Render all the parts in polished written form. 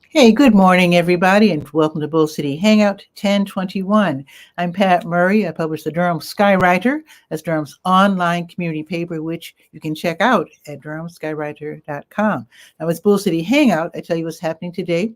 Hey, good morning, everybody, and welcome to Bull City Hangout 1021. I'm Pat Murray. I publish the Durham Skywriter. That's Durham's online community paper, which you can check out at durhamskywriter.com. Now, it's Bull City Hangout. I tell you what's happening today,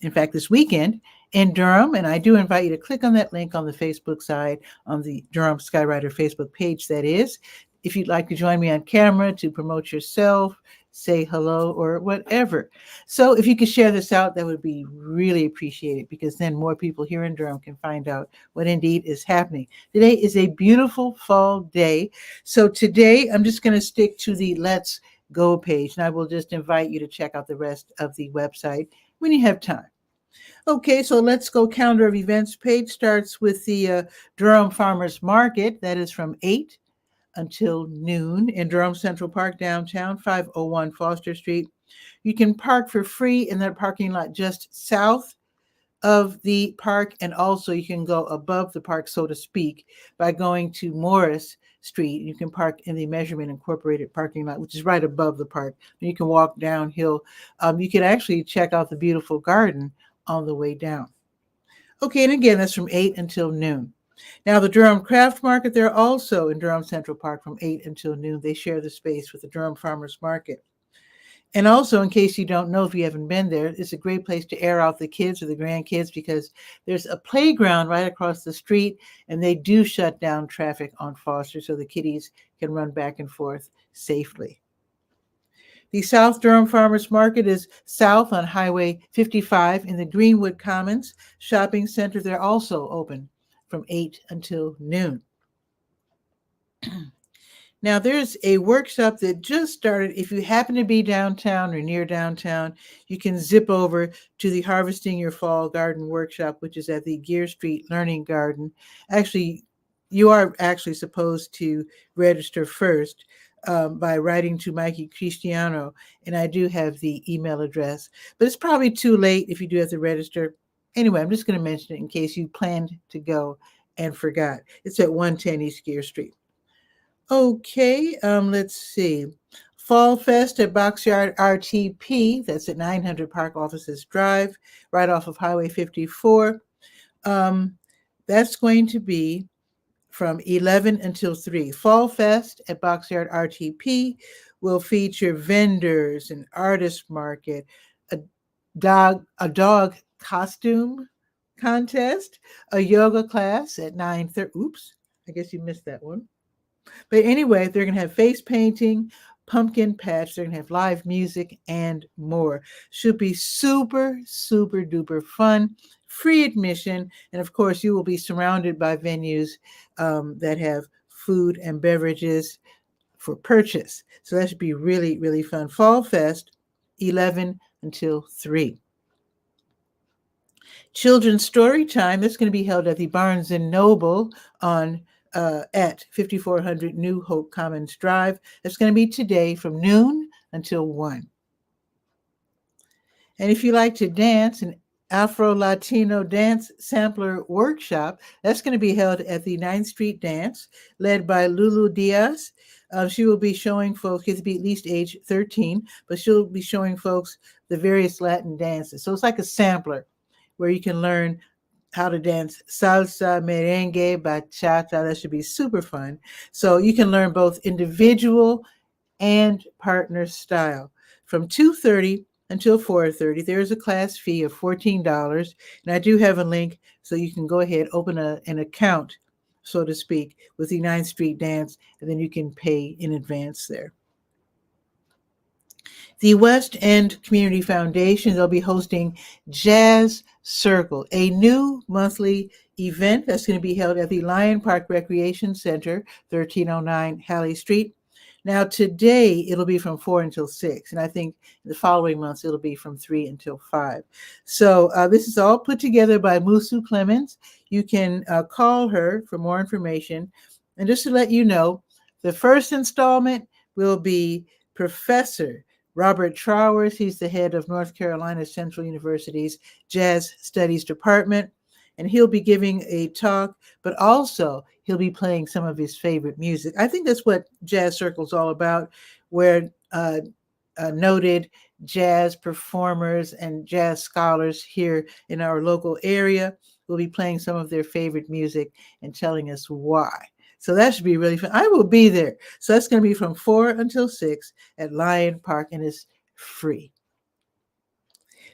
in fact, this weekend in Durham, and I do invite you to click on that link on the Facebook side, on the Durham Skywriter Facebook page, that is. If you'd like to join me on camera to promote yourself, say hello, or whatever. So if you could share this out, that would be really appreciated, because then more people here in Durham can find out what indeed is happening. Today is a beautiful fall day. So today I'm just going to stick to the Let's Go page, and I will just invite you to check out the rest of the website when you have time. Okay, so Let's Go calendar of events page starts with the Durham Farmers Market. That is from 8 until noon in Durham Central Park downtown, 501 Foster Street. You can park for free in that parking lot just south of the park, and also you can go above the park, so to speak, by going to Morris Street. You can park in the Measurement Incorporated parking lot, which is right above the park. You can walk downhill. You can actually check out the beautiful garden on the way down. Okay, and again, that's from 8 until noon. Now, the Durham Craft Market, they're also in Durham Central Park from 8 until noon. They share the space with the Durham Farmers Market. And also, in case you don't know, if you haven't been there, it's a great place to air out the kids or the grandkids, because there's a playground right across the street, and they do shut down traffic on Foster so the kiddies can run back and forth safely. The South Durham Farmers Market is south on Highway 55 in the Greenwood Commons Shopping Center. They're also open from 8 until noon. Now, there's a workshop that just started. If you happen to be downtown or near downtown, you can zip over to the Harvesting Your Fall Garden workshop, which is at the Gear Street Learning Garden. Actually, you are actually supposed to register first by writing to Mikey Cristiano, and I do have the email address, but it's probably too late if you do have to register. Anyway, I'm just going to mention it in case you planned to go and forgot. It's at 110 East Gear Street. Okay, let's see. Fall Fest at Boxyard RTP. That's at 900 Park Offices Drive, right off of Highway 54. That's going to be from 11 until 3. Fall Fest at Boxyard RTP will feature vendors, an artist market, a dog costume contest, a yoga class at 9:30. Oops, I guess you missed that one. But anyway, they're going to have face painting, pumpkin patch, they're going to have live music, and more. Should be super, super duper fun, free admission. And of course, you will be surrounded by venues that have food and beverages for purchase. So that should be really, really fun. Fall Fest, 11 until 3. Children's Story Time, that's going to be held at the Barnes & Noble on at 5400 New Hope Commons Drive. That's going to be today from noon until 1. And if you like to dance, an Afro-Latino dance sampler workshop, that's going to be held at the 9th Street Dance, led by Lulu Diaz. She will be showing folks, you have to be at least age 13, but she'll be showing folks the various Latin dances. So it's like a sampler where you can learn how to dance salsa, merengue, bachata. That should be super fun. So you can learn both individual and partner style. From 2:30 until 4:30, there's a class fee of $14. And I do have a link so you can go ahead, open an account, so to speak, with the 9th Street Dance, and then you can pay in advance there. The West End Community Foundation, they'll be hosting Jazz Circle, a new monthly event that's going to be held at the Lion Park Recreation Center, 1309 Halley Street. Now, today, it'll be from 4 until 6, and I think in the following months, it'll be from 3 until 5. So this is all put together by Musu Clemens. You can call her for more information. And just to let you know, The first installment will be Professor Robert Trowers. He's the head of North Carolina Central University's Jazz Studies Department, and he'll be giving a talk, but also he'll be playing some of his favorite music. I think that's what Jazz Circle's all about, where noted jazz performers and jazz scholars here in our local area will be playing some of their favorite music and telling us why. So that should be really fun. I will be there. So that's going to be from 4 until 6 at Lion Park, and it's free.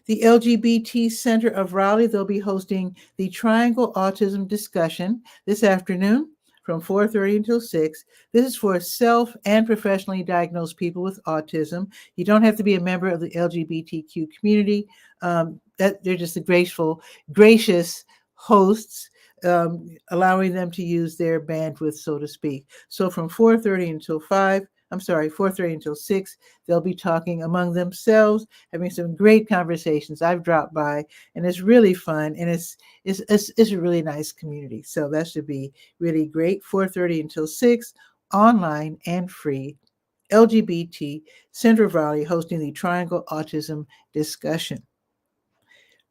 The LGBT Center of Raleigh, they'll be hosting the Triangle Autism Discussion this afternoon from 4:30 until 6. This is for self and professionally diagnosed people with autism. You don't have to be a member of the LGBTQ community. They're just the gracious hosts, allowing them to use their bandwidth, so to speak. So from 4:30 until 4:30 until 6, they'll be talking among themselves, having some great conversations. I've dropped by, and it's really fun, and it's a really nice community. So that should be really great. 4:30 until 6, online and free. LGBT Center of Raleigh hosting the Triangle Autism Discussion.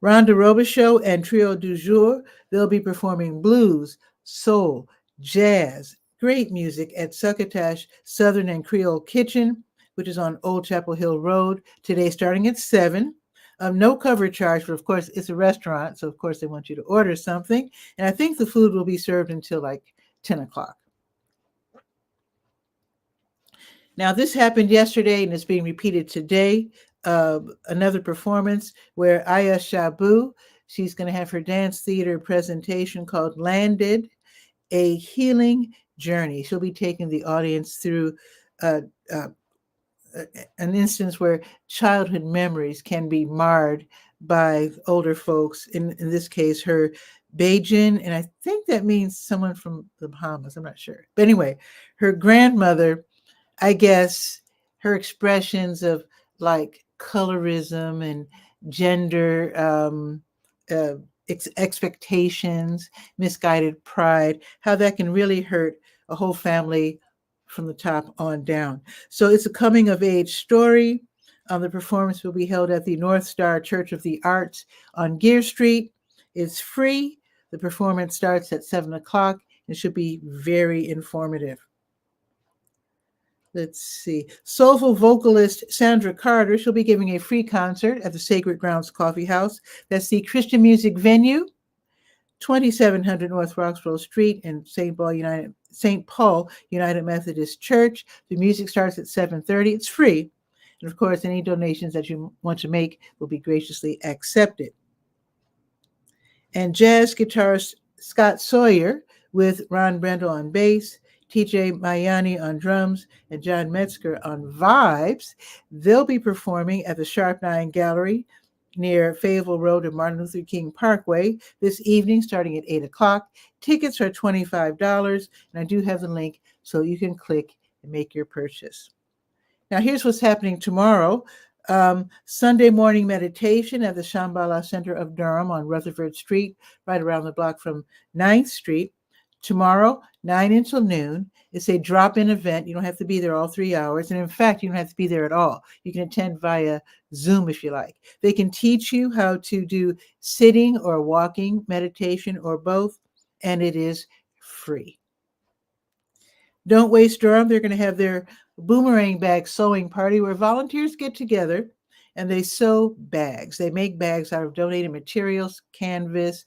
Rhonda Robichaux and Trio du Jour, they'll be performing blues, soul, jazz, great music at Succotash Southern and Creole Kitchen, which is on Old Chapel Hill Road, today starting at 7. No cover charge, but of course it's a restaurant, so of course they want you to order something. And I think the food will be served until like 10 o'clock. Now, this happened yesterday and it's being repeated today. Another performance where 𝗕𝗓𝗧𝗬, she's going to have her dance theater presentation called Landed, a Healing Journey. She'll be taking the audience through an instance where childhood memories can be marred by older folks. In this case, her 𝗕𝗓𝗡𝗚𝗢𝗢, and I think that means someone from the Bahamas. I'm not sure. But anyway, her grandmother, I guess, her expressions of like colorism and gender expectations, misguided pride, how that can really hurt a whole family from the top on down. So it's a coming of age story. The performance will be held at the North Star Church of the Arts on Gear Street. It's free. The performance starts at 7 o'clock and should be very informative. Let's see. Soulful vocalist Sandra Carter, she'll be giving a free concert at the Sacred Grounds Coffee House. That's the Christian music venue, 2700 North Roxborough Street in St. Paul United Methodist Church. The music starts at 7:30. It's free. And of course, any donations that you want to make will be graciously accepted. And jazz guitarist Scott Sawyer with Ron Brendel on bass, TJ Mayani on drums, and John Metzger on vibes. They'll be performing at the Sharp 9 Gallery near Fayetteville Road and Martin Luther King Parkway this evening starting at 8 o'clock. Tickets are $25, and I do have the link so you can click and make your purchase. Now here's what's happening tomorrow. Sunday morning meditation at the Shambhala Center of Durham on Rutherford Street, right around the block from 9th Street. Tomorrow, 9 until noon. It's a drop-in event. You don't have to be there all 3 hours. And in fact, you don't have to be there at all. You can attend via Zoom if you like. They can teach you how to do sitting or walking meditation or both, and it is free. Don't Waste Durham. They're going to have their boomerang bag sewing party where volunteers get together and they sew bags. They make bags out of donated materials, canvas,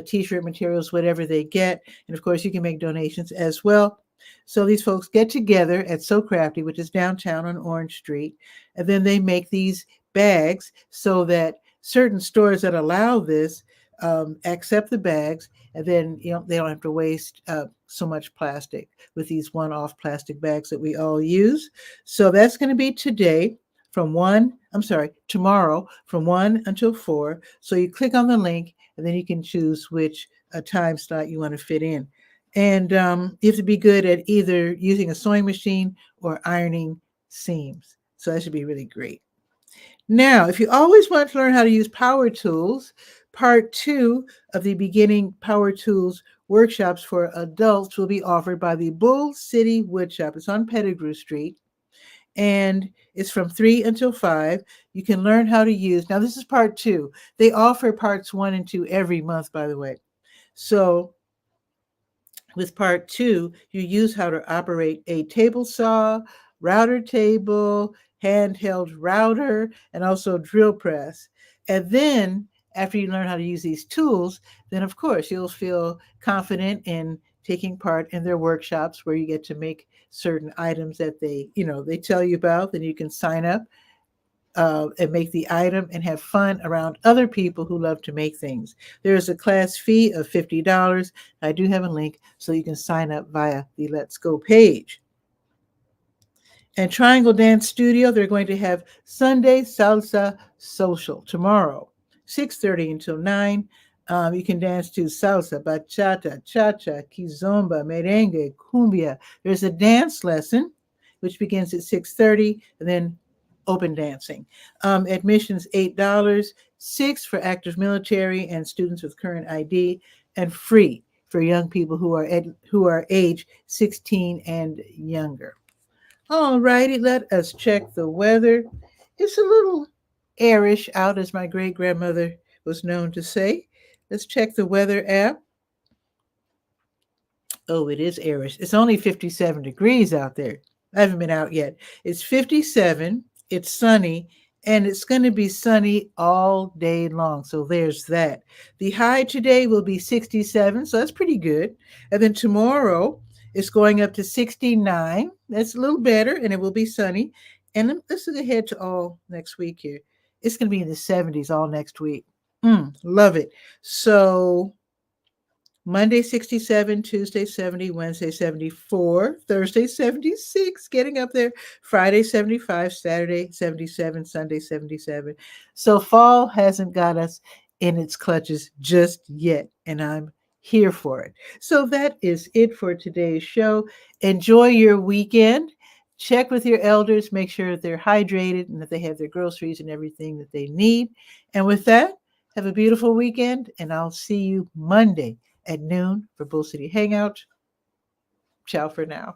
t-shirt materials, whatever they get. And of course, you can make donations as well. So these folks get together at So Crafty, which is downtown on Orange Street, and then they make these bags so that certain stores that allow this accept the bags, and then they don't have to waste so much plastic with these one-off plastic bags that we all use. So that's going to be tomorrow from 1 until 4. So you click on the link, and then you can choose which time slot you want to fit in. And you have to be good at either using a sewing machine or ironing seams. So that should be really great. Now, if you always want to learn how to use power tools, part 2 of the Beginning Power Tools workshops for adults will be offered by the Bull City Woodshop. It's on Pettigrew Street, and it's from 3 until 5. You can learn how to use. Now, this is part 2. They offer parts 1 and 2 every month, by the way. So with part 2, you use how to operate a table saw, router table, handheld router, and also drill press. And then after you learn how to use these tools, then of course you'll feel confident in taking part in their workshops where you get to make certain items that they tell you about. Then you can sign up and make the item and have fun around other people who love to make things. There is a class fee of $50. I do have a link so you can sign up via the Let's Go page. And Triangle Dance Studio, they're going to have Sunday Salsa Social tomorrow, 6:30 until 9. You can dance to salsa, bachata, cha-cha, kizomba, merengue, cumbia. There's a dance lesson, which begins at 6:30, and then open dancing. Admission's $8, $6 for active military and students with current ID, and free for young people who are age 16 and younger. All righty, let us check the weather. It's a little airish out, as my great-grandmother was known to say. Let's check the weather app. Oh, it is airish. It's only 57 degrees out there. I haven't been out yet. It's 57. It's sunny, and it's going to be sunny all day long. So there's that. The high today will be 67, so that's pretty good. And then tomorrow it's going up to 69. That's a little better, and it will be sunny. And let's look ahead to all next week here. It's going to be in the 70s all next week. Love it. So Monday 67, Tuesday 70, Wednesday 74, Thursday 76, getting up there, Friday 75, Saturday 77, Sunday 77. So fall hasn't got us in its clutches just yet, and I'm here for it. So that is it for today's show. Enjoy your weekend. Check with your elders, make sure that they're hydrated and that they have their groceries and everything that they need. And with that, have a beautiful weekend, and I'll see you Monday at noon for Bull City Hangout. Ciao for now.